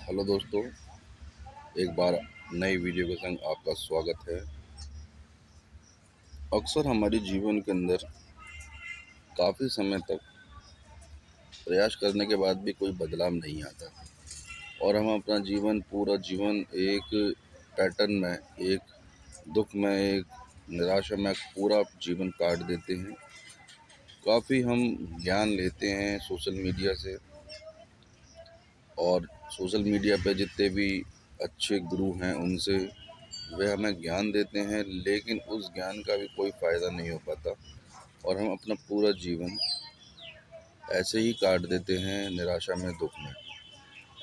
Hello दोस्तों, एक बार नई वीडियो के संग आपका स्वागत है। अक्सर हमारे जीवन के अंदर काफ़ी समय तक प्रयास करने के बाद भी कोई बदलाव नहीं आता और हम अपना जीवन पूरा जीवन एक पैटर्न में, एक दुख में, एक निराशा में पूरा जीवन काट देते हैं। काफ़ी हम ज्ञान लेते हैं सोशल मीडिया से और सोशल मीडिया पे जितने भी अच्छे गुरु हैं उनसे वे हमें ज्ञान देते हैं, लेकिन उस ज्ञान का भी कोई फ़ायदा नहीं हो पाता और हम अपना पूरा जीवन ऐसे ही काट देते हैं निराशा में, दुख में।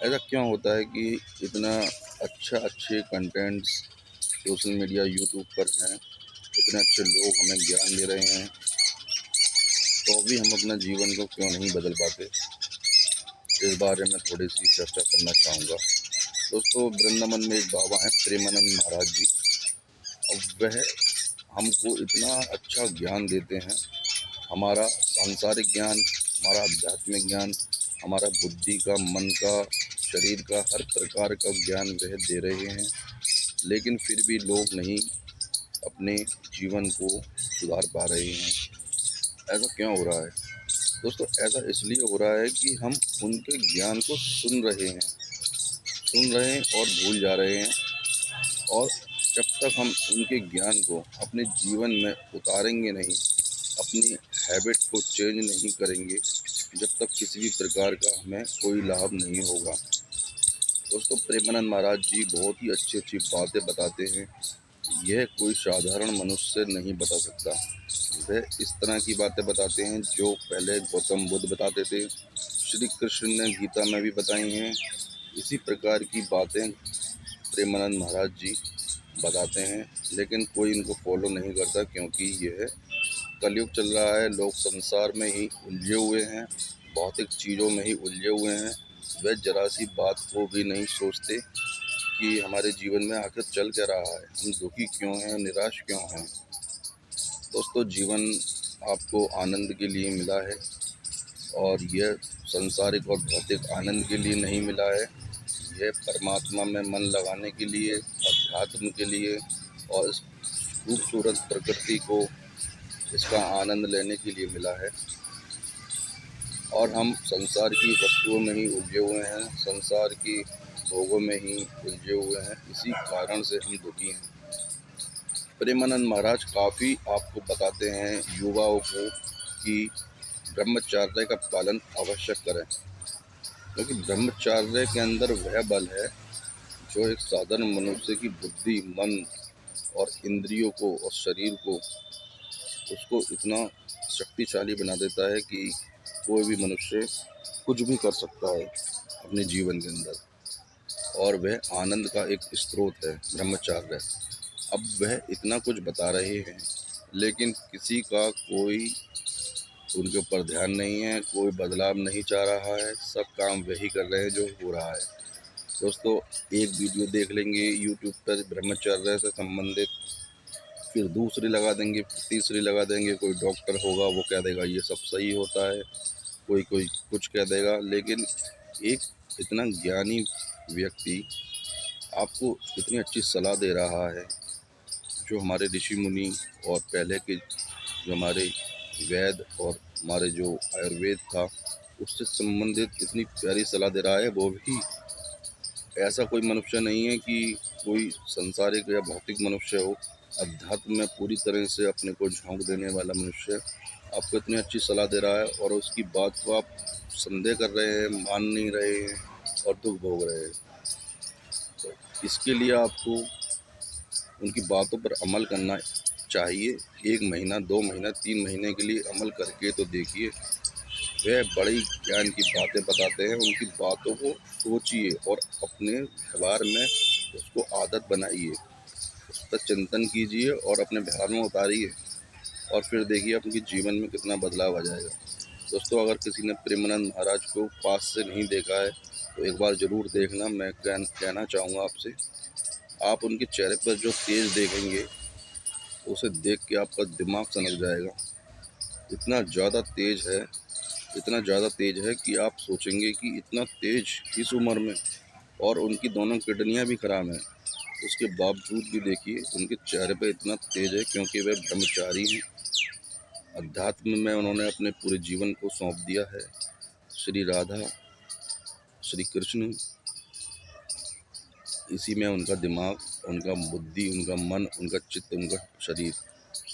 ऐसा क्यों होता है कि इतना अच्छे कंटेंट्स सोशल मीडिया यूट्यूब पर हैं, इतने अच्छे लोग हमें ज्ञान दे रहे हैं, तो भी हम अपना जीवन को क्यों नहीं बदल पाते? इस बारे में थोड़ी सी चर्चा करना चाहूँगा। दोस्तों, वृंदावन में एक बाबा हैं प्रेमानंद महाराज जी, और वह हमको इतना अच्छा ज्ञान देते हैं। हमारा सांसारिक ज्ञान, हमारा आध्यात्मिक ज्ञान, हमारा बुद्धि का, मन का, शरीर का, हर प्रकार का ज्ञान वह दे रहे हैं, लेकिन फिर भी लोग नहीं अपने जीवन को सुधार पा रहे हैं। ऐसा क्यों हो रहा है? दोस्तों, ऐसा इसलिए हो रहा है कि हम उनके ज्ञान को सुन रहे हैं और भूल जा रहे हैं। और जब तक हम उनके ज्ञान को अपने जीवन में उतारेंगे नहीं, अपनी हैबिट को चेंज नहीं करेंगे, जब तक किसी भी प्रकार का हमें कोई लाभ नहीं होगा। दोस्तों, प्रेमानंद महाराज जी बहुत ही अच्छी अच्छी बातें बताते हैं। यह कोई साधारण मनुष्य नहीं बता सकता। वह इस तरह की बातें बताते हैं जो पहले गौतम बुद्ध बताते थे, श्री कृष्ण ने गीता में भी बताई हैं। इसी प्रकार की बातें प्रेमानंद महाराज जी बताते हैं, लेकिन कोई इनको फॉलो नहीं करता, क्योंकि यह कलयुग चल रहा है। लोग संसार में ही उलझे हुए हैं, भौतिक चीज़ों में ही उलझे हुए हैं। वे जरा सी बात को भी नहीं सोचते कि हमारे जीवन में आखिर चल क्या रहा है, हम दुखी क्यों हैं, निराश क्यों हैं। दोस्तों, जीवन आपको आनंद के लिए मिला है और यह सांसारिक और भौतिक आनंद के लिए नहीं मिला है। यह परमात्मा में मन लगाने के लिए, अध्यात्म के लिए और इस खूबसूरत प्रकृति को, इसका आनंद लेने के लिए मिला है। और हम संसार की वस्तुओं में ही उलझे हुए हैं, संसार की भोगों में ही उलझे हुए हैं। इसी कारण से हम दुखी हैं। प्रेमानंद महाराज काफ़ी आपको बताते हैं युवाओं को कि ब्रह्मचर्य का पालन अवश्य करें, क्योंकि ब्रह्मचर्य के अंदर वह बल है जो एक साधारण मनुष्य की बुद्धि, मन और इंद्रियों को और शरीर को, उसको इतना शक्तिशाली बना देता है कि कोई भी मनुष्य कुछ भी कर सकता है अपने जीवन के अंदर, और वह आनंद का एक स्रोत है ब्रह्मचर्य। अब वह इतना कुछ बता रहे हैं, लेकिन किसी का कोई उनके ऊपर ध्यान नहीं है, कोई बदलाव नहीं चाह रहा है, सब काम वही कर रहे हैं जो हो रहा है। दोस्तों, एक वीडियो देख लेंगे यूट्यूब पर ब्रह्मचर्य से संबंधित, फिर दूसरी लगा देंगे, तीसरी लगा देंगे, कोई डॉक्टर होगा वो कह देगा ये सब सही होता है, कोई कोई कुछ कह देगा, लेकिन एक इतना ज्ञानी व्यक्ति आपको इतनी अच्छी सलाह दे रहा है, जो हमारे ऋषि मुनि और पहले के जो हमारे वैद और हमारे जो आयुर्वेद था उससे संबंधित इतनी प्यारी सलाह दे रहा है। वो भी ऐसा कोई मनुष्य नहीं है कि कोई संसारिक या भौतिक मनुष्य हो, अध्यात्म में पूरी तरह से अपने को झोंक देने वाला मनुष्य आपको इतनी अच्छी सलाह दे रहा है, और उसकी बात को आप संदेह कर रहे हैं, मान नहीं रहे हैं और दुख भोग रहे हैं। तो इसके लिए आपको उनकी बातों पर अमल करना चाहिए। 1 महीना, 2 महीना, 3 महीने के लिए अमल करके तो देखिए। वह बड़ी ज्ञान की बातें बताते हैं, उनकी बातों को सोचिए और अपने व्यवहार में उसको आदत बनाइए, उस पर चिंतन कीजिए और अपने व्यवहार में उतारिए, और फिर देखिए आपके जीवन में कितना बदलाव आ जाएगा। दोस्तों, अगर किसी ने प्रेमानंद महाराज को पास से नहीं देखा है तो एक बार ज़रूर देखना। मैं कहना चाहूँगा आपसे, आप उनके चेहरे पर जो तेज देखेंगे उसे देख के आपका दिमाग सनक जाएगा। इतना ज़्यादा तेज है, इतना ज़्यादा तेज है कि आप सोचेंगे कि इतना तेज इस उम्र में, और उनकी दोनों किडनियाँ भी खराब हैं। उसके बावजूद भी देखिए उनके चेहरे पे इतना तेज है, क्योंकि वे ब्रह्मचारी हैं। अध्यात्म में उन्होंने अपने पूरे जीवन को सौंप दिया है। श्री राधा, श्री कृष्ण, इसी में उनका दिमाग, उनका बुद्धि, उनका मन, उनका चित्त, उनका शरीर,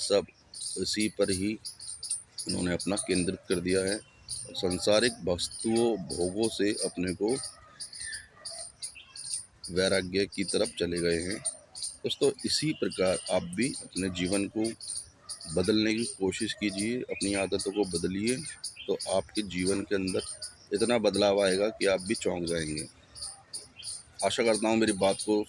सब इसी पर ही उन्होंने अपना केंद्रित कर दिया है। सांसारिक वस्तुओं, भोगों से अपने को वैराग्य की तरफ चले गए हैं। दोस्तों, इसी प्रकार आप भी अपने जीवन को बदलने की कोशिश कीजिए, अपनी आदतों को बदलिए, तो आपके जीवन के अंदर इतना बदलाव आएगा कि आप भी चौंक जाएंगे। आशा करता हूँ मेरी बात को